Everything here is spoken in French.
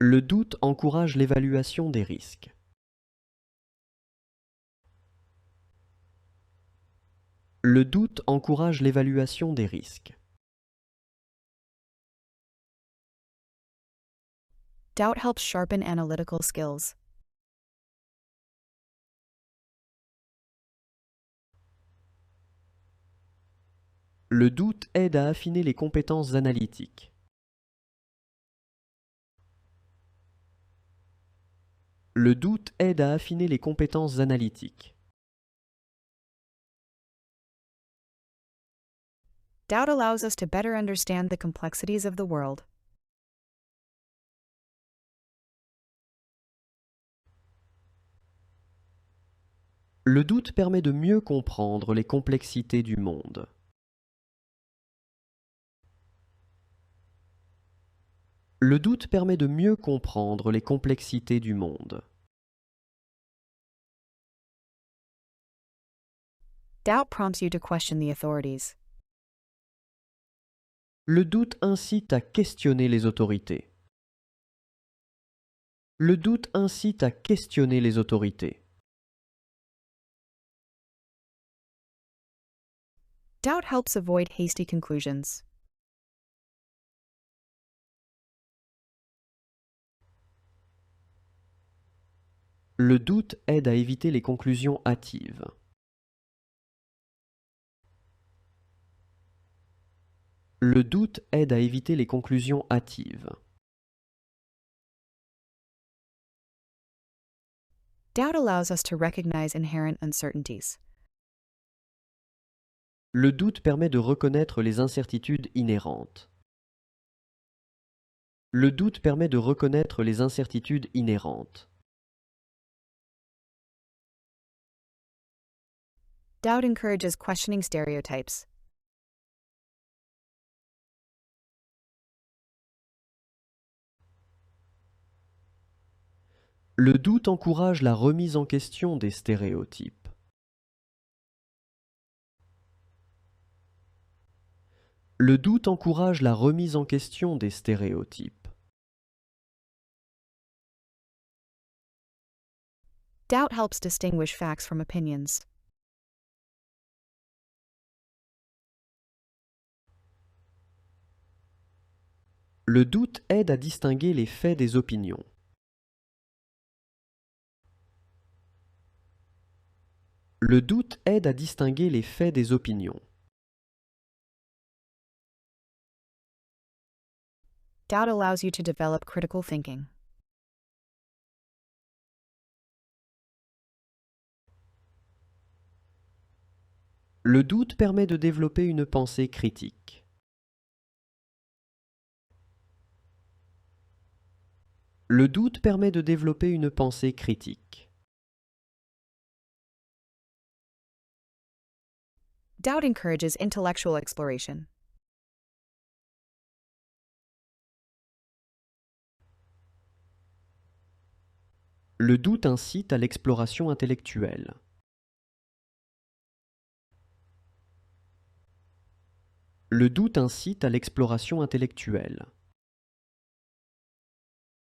Le doute encourage l'évaluation des risques. Le doute encourage l'évaluation des risques. Doubt helps sharpen analytical skills. Le doute aide à affiner les compétences analytiques. Le doute aide à affiner les compétences analytiques. Doubt allows us to better understand the complexities of the world. Le doute permet de mieux comprendre les complexités du monde. Le doute permet de mieux comprendre les complexités du monde. Doubt prompts you to question the authorities. Le doute incite à questionner les autorités. Le doute incite à questionner les autorités. Doubt helps avoid hasty conclusions. Le doute aide à éviter les conclusions hâtives. Le doute aide à éviter les conclusions hâtives. Doubt allows us to recognize inherent uncertainties. Le doute permet de reconnaître les incertitudes inhérentes. Le doute permet de reconnaître les incertitudes inhérentes. Doubt encourages questioning stereotypes. Le doute encourage la remise en question des stéréotypes. Le doute encourage la remise en question des stéréotypes. Doubt helps distinguish facts from opinions. Le doute aide à distinguer les faits des opinions. Le doute aide à distinguer les faits des opinions. Doubt allows you to develop critical thinking. Le doute permet de développer une pensée critique. Le doute permet de développer une pensée critique. Doubt encourages intellectual exploration. Le doute incite à l'exploration intellectuelle. Le doute incite à l'exploration intellectuelle.